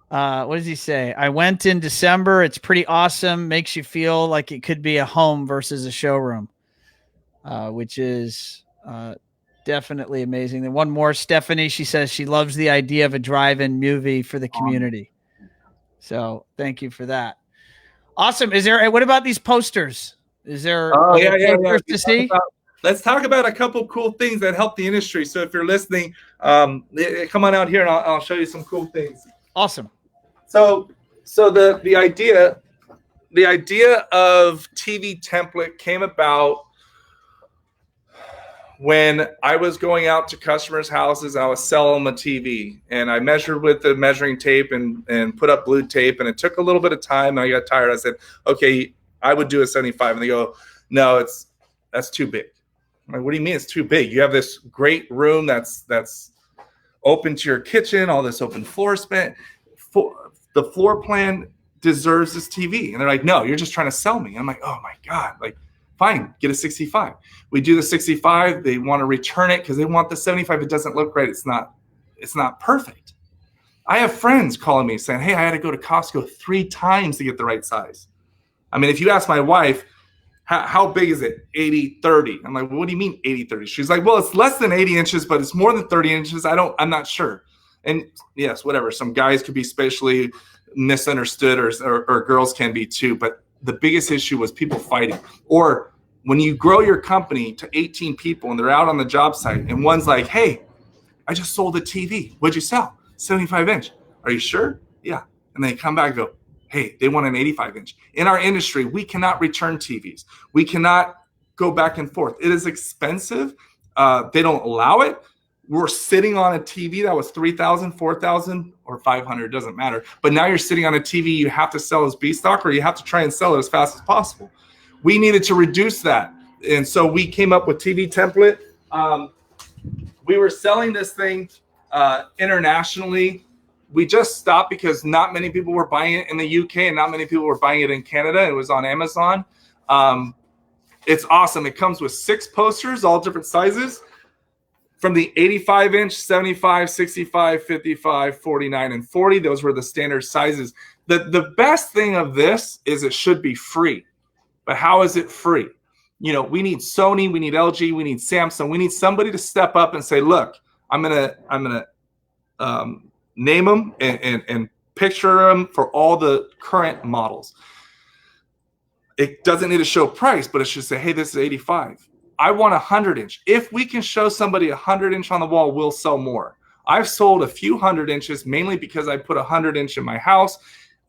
what does he say? I went in December. It's pretty awesome. Makes you feel like it could be a home versus a showroom, which is definitely amazing. Then one more, Stephanie, she says she loves the idea of a drive-in movie for the community. So thank you for that. Awesome. What about these posters? Is there posters to see? Let's talk about a couple cool things that help the industry. So if you're listening, come on out here and I'll show you some cool things. Awesome. So the idea of TV template came about when I was going out to customers' houses. I was selling them a TV, and I measured with the measuring tape and put up blue tape, and it took a little bit of time. I got tired. I said, okay, I would do a 75. And they go, no, that's too big. I'm like, what do you mean it's too big? You have this great room that's open to your kitchen, all this open floor space. The floor plan deserves this TV. And they're like, no, you're just trying to sell me. I'm like, oh my God, like, fine, get a 65. We do the 65. They want to return it because they want the 75. It doesn't look right. It's not perfect. I have friends calling me saying, hey, I had to go to Costco 3 times to get the right size. I mean, if you ask my wife, how big is it? 80-30. I'm like, well, what do you mean 80-30? She's like, well, it's less than 80 inches, but it's more than 30 inches. I'm not sure. And yes, whatever. Some guys could be spatially misunderstood or girls can be too. But the biggest issue was people fighting. Or when you grow your company to 18 people and they're out on the job site and one's like, hey, I just sold a TV. What'd you sell? 75 inch. Are you sure? Yeah. And they come back and go, hey, they want an 85 inch. In our industry, we cannot return TVs. We cannot go back and forth. It is expensive. They don't allow it. We're sitting on a TV that was $3,000, $4,000, or $500, it doesn't matter. But now you're sitting on a TV you have to sell as B stock, or you have to try and sell it as fast as possible. We needed to reduce that. And so we came up with TV template. We were selling this thing internationally. We just stopped because not many people were buying it in the UK and not many people were buying it in Canada. It was on Amazon. It's awesome. It comes with 6 posters, all different sizes. From the 85 inch, 75, 65, 55, 49, and 40. Those were the standard sizes. The best thing of this is it should be free. But how is it free? You know, we need Sony, we need LG, we need Samsung. We need somebody to step up and say, look, I'm gonna name them and picture them for all the current models. It doesn't need to show price, but it should say, hey, this is 85. I want 100 inch. If we can show somebody 100 inch on the wall, we'll sell more. I've sold a few 100 inches, mainly because I put 100 inch in my house.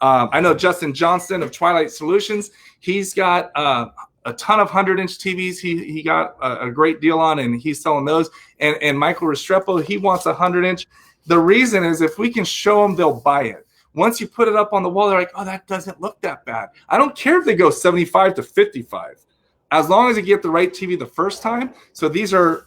I know Justin Johnston of Twilight Solutions. He's got a ton of 100 inch TVs. He got a great deal on, and he's selling those. And Michael Restrepo, he wants 100 inch. The reason is if we can show them, they'll buy it. Once you put it up on the wall, they're like, oh, that doesn't look that bad. I don't care if they go 75 to 55. As long as you get the right TV the first time. So these are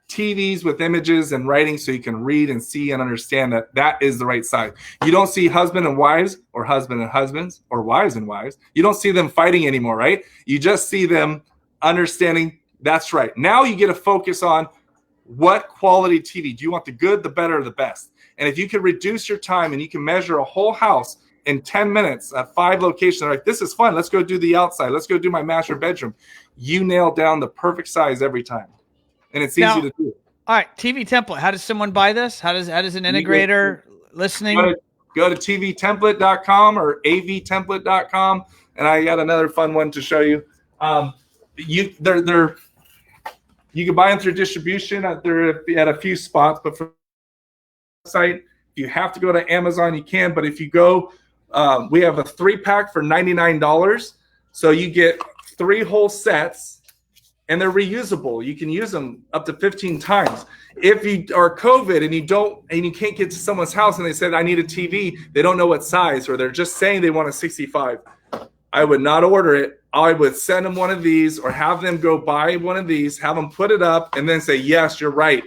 TVs with images and writing so you can read and see and understand that is the right size. You don't see husband and wives or husband and husbands or wives and wives. You don't see them fighting anymore, right? You just see them understanding that's right. Now you get to focus on what quality TV. Do you want the good, the better, or the best? And if you can reduce your time and you can measure a whole house in 10 minutes at 5 locations, they're like, this is fun. Let's go do the outside. Let's go do my master bedroom. You nail down the perfect size every time. And it's easy to do. All right, TV template. How does someone buy this? How does an integrator listening? Go to tvtemplate.com or avtemplate.com. And I got another fun one to show you. You can buy them through distribution. They're at a few spots, but for the site, if you have to go to Amazon, you can. But if you go, we have a 3-pack for $99. So you get 3 whole sets and they're reusable. You can use them up to 15 times. If you are COVID and you can't get to someone's house and they said, I need a TV, they don't know what size, or they're just saying they want a 65, I would not order it. I would send them one of these or have them go buy one of these, have them put it up, and then say, yes, you're right.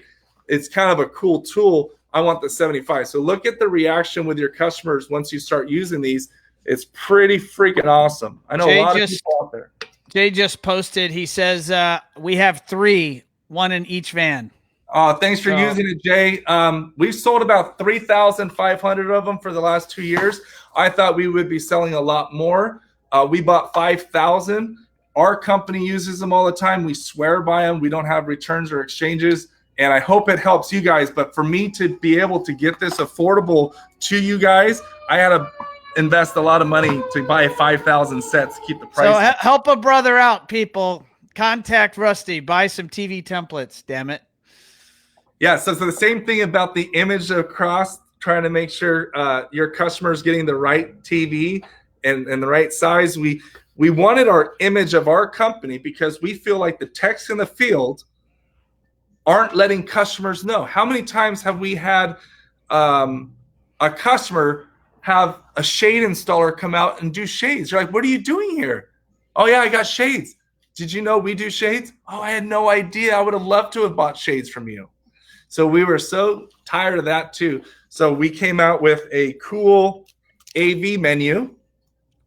It's kind of a cool tool. I want the 75. So look at the reaction with your customers once you start using these. It's pretty freaking awesome. I know a lot of people out there. Jay just posted. He says, we have 3, 1 in each van. Thanks for using it, Jay. We've sold about 3,500 of them for the last 2 years. I thought we would be selling a lot more. We bought 5,000. Our company uses them all the time. We swear by them. We don't have returns or exchanges. And I hope it helps you guys. But for me to be able to get this affordable to you guys, I had to invest a lot of money to buy 5,000 sets to keep the price. So help a brother out, people. Contact Rusty. Buy some TV templates, damn it. Yeah, so the same thing about the image across, trying to make sure your customer is getting the right TV and the right size. We wanted our image of our company because we feel like the techs in the field aren't letting customers know. How many times have we had a customer have a shade installer come out and do shades? You're like, what are you doing here? Oh yeah, I got shades. Did you know we do shades? Oh, I had no idea. I would have loved to have bought shades from you. So we were so tired of that too. So we came out with a cool AV menu.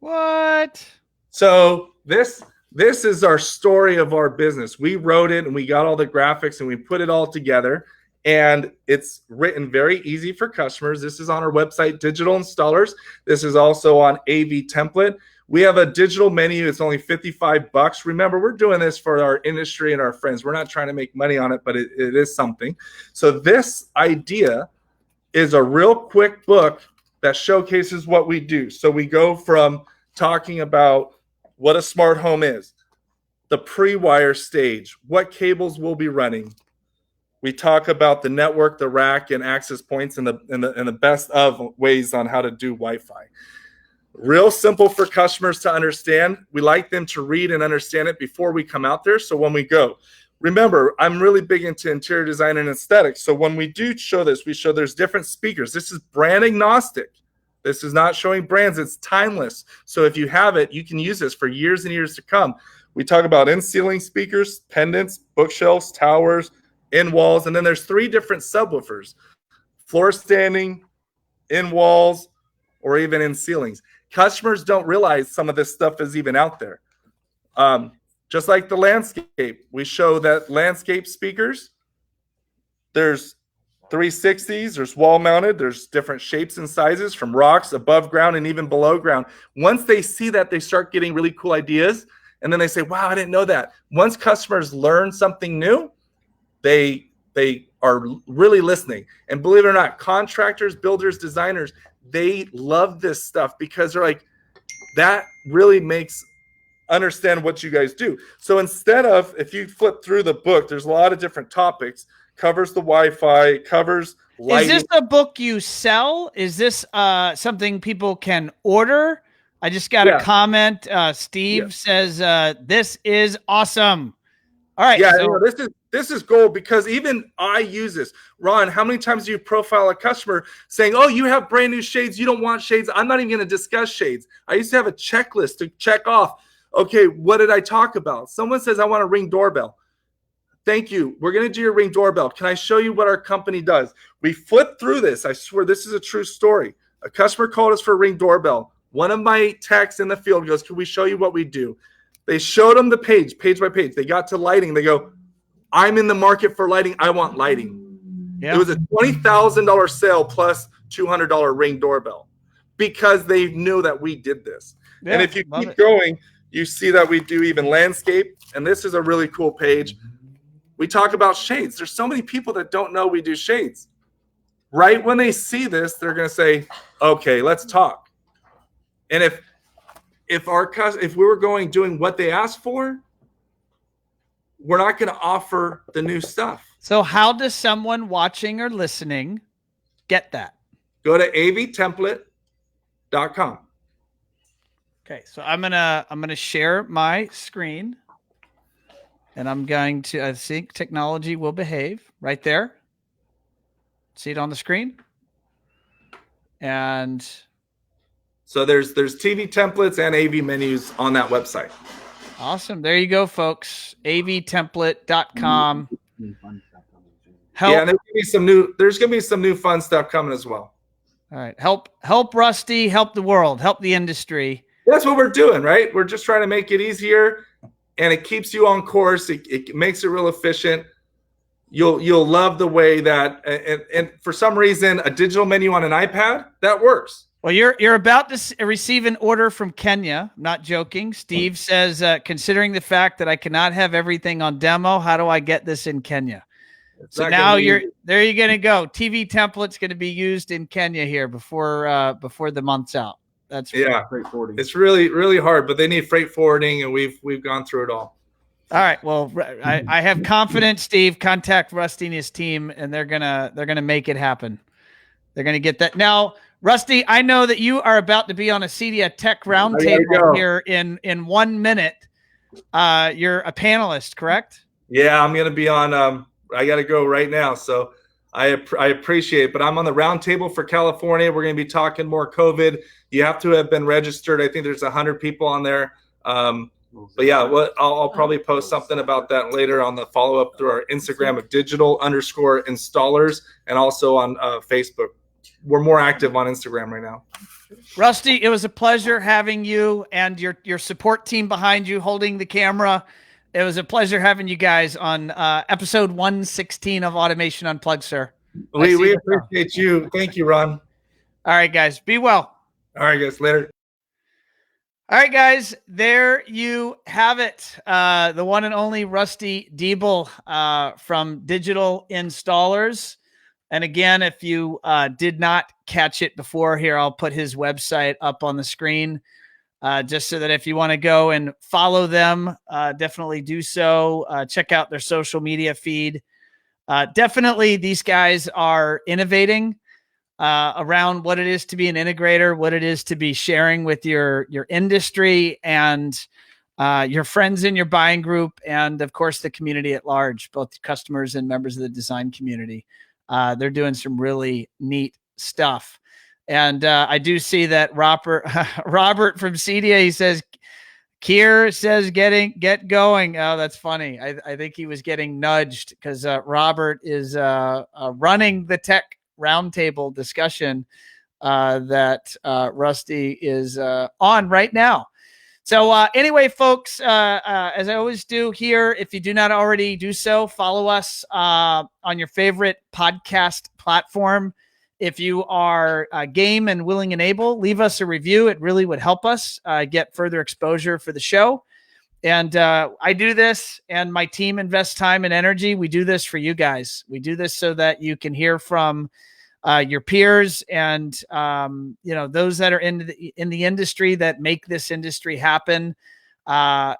What? So this is our story of our business. We wrote it and we got all the graphics and we put it all together. And it's written very easy for customers. This is on our website, Digital Installers. This is also on AV Template. We have a digital menu. It's only $55. Remember, we're doing this for our industry and our friends. We're not trying to make money on it, but it is something. So this idea is a real quick book that showcases what we do. So we go from talking about what a smart home is, the pre-wire stage, what cables we'll be running. We talk about the network, the rack, and access points, and the best of ways on how to do Wi-Fi. Real simple for customers to understand. We like them to read and understand it before we come out there. So when we go, remember, I'm really big into interior design and aesthetics. So when we do show this, we show there's different speakers. This is brand agnostic. This is not showing brands. It's timeless. So if you have it, you can use this for years and years to come. We talk about in-ceiling speakers, pendants, bookshelves, towers, in walls, and then there's 3 different subwoofers: floor standing, in walls, or even in ceilings. Customers don't realize some of this stuff is even out there. Just like the landscape, we show that landscape speakers, there's 360s, there's wall mounted, there's different shapes and sizes from rocks, above ground, and even below ground. Once they see that, they start getting really cool ideas, and then they say, wow, I didn't know that. Once customers learn something new, they are really listening. And believe it or not, contractors, builders, designers, they love this stuff because they're like, that really makes understand what you guys do. So instead of, if you flip through the book, there's a lot of different topics, covers the Wi-Fi, covers lighting. Is this a book you sell? Is this something people can order? I just got a comment. Steve says, this is awesome. All right. Yeah, so this is gold because even I use this. Ron, how many times do you profile a customer saying, oh, you have brand new shades, you don't want shades? I'm not even going to discuss shades. I used to have a checklist to check off. Okay, what did I talk about? Someone says, I want a Ring doorbell. Thank you. We're going to do your Ring doorbell. Can I show you what our company does? We flipped through this. I swear this is a true story. A customer called us for a Ring doorbell. One of my techs in the field goes, can we show you what we do? They showed them the page by page. They got to lighting. They go, I'm in the market for lighting. I want lighting. Yeah. It was a $20,000 sale plus $200 Ring doorbell because they knew that we did this. Yeah, and if you keep going, you see that we do even landscape. And this is a really cool page. We talk about shades. There's so many people that don't know we do shades. Right when they see this, they're going to say, okay, let's talk. And if we were doing what they asked for, we're not going to offer the new stuff. So how does someone watching or listening get that? Go to avtemplate.com. Okay, so I'm gonna share my screen. And I'm going to, I think technology will behave right there. See it on the screen. And so there's TV templates and AV menus on that website. Awesome. There you go, folks. avtemplate.com. Yeah, and there's gonna be some new fun stuff coming as well. All right. Help Rusty, help the world, help the industry. That's what we're doing, right? We're just trying to make it easier, and it keeps you on course. It makes it real efficient. You'll love the way that, and for some reason, a digital menu on an iPad, that works. Well, you're about to receive an order from Kenya. I'm not joking. Steve says, considering the fact that I cannot have everything on demo, how do I get this in Kenya? So now you're going to go. TV template's going to be used in Kenya here before the month's out. That's freight forwarding. It's really, really hard, but they need freight forwarding, and we've gone through it all. All right. Well, I have confidence, Steve. Contact Rusty and his team, and they're gonna make it happen. They're gonna get that. Now, Rusty, I know that you are about to be on a CEDIA Tech Roundtable here in 1 minute. You're a panelist, correct? Yeah, I'm gonna be on. I got to go right now, so I appreciate it. But I'm on the roundtable for California. We're gonna be talking more COVID. You have to have been registered. I think there's 100 people on there. But yeah, I'll probably post something about that later on the follow-up through our Instagram of digital_installers, and also on Facebook. We're more active on Instagram right now. Rusty, it was a pleasure having you and your support team behind you holding the camera. It was a pleasure having you guys on episode 116 of Automation Unplugged, sir. We appreciate you. Thank you, Ron. All right, guys. Be well. All right, guys. Later. All right, guys, there you have it. The one and only Rusty Deeble from Digital Installers. And again, if you did not catch it before here, I'll put his website up on the screen just so that if you want to go and follow them, definitely do so. Check out their social media feed. Definitely, these guys are innovating around what it is to be an integrator, what it is to be sharing with your industry and your friends in your buying group, and of course the community at large, both customers and members of the design community. They're doing some really neat stuff. And I do see that Robert from CEDIA, he says, Kier says get going. Oh, that's funny. I think he was getting nudged because Robert is running the tech roundtable discussion that Rusty is on right now. So anyway, folks, as I always do here, if you do not already do so, follow us on your favorite podcast platform. If you are game and willing and able, leave us a review. It really would help us get further exposure for the show. And I do this, and my team invests time and energy. We do this for you guys. We do this so that you can hear from your peers and those that are in the industry that make this industry happen. The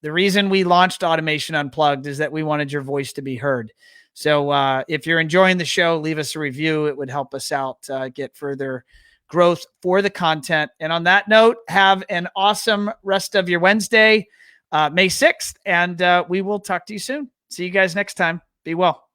reason we launched Automation Unplugged is that we wanted your voice to be heard. So if you're enjoying the show, leave us a review. It would help us out get further growth for the content. And on that note, have an awesome rest of your Wednesday, May 6th, and we will talk to you soon. See you guys next time. Be well.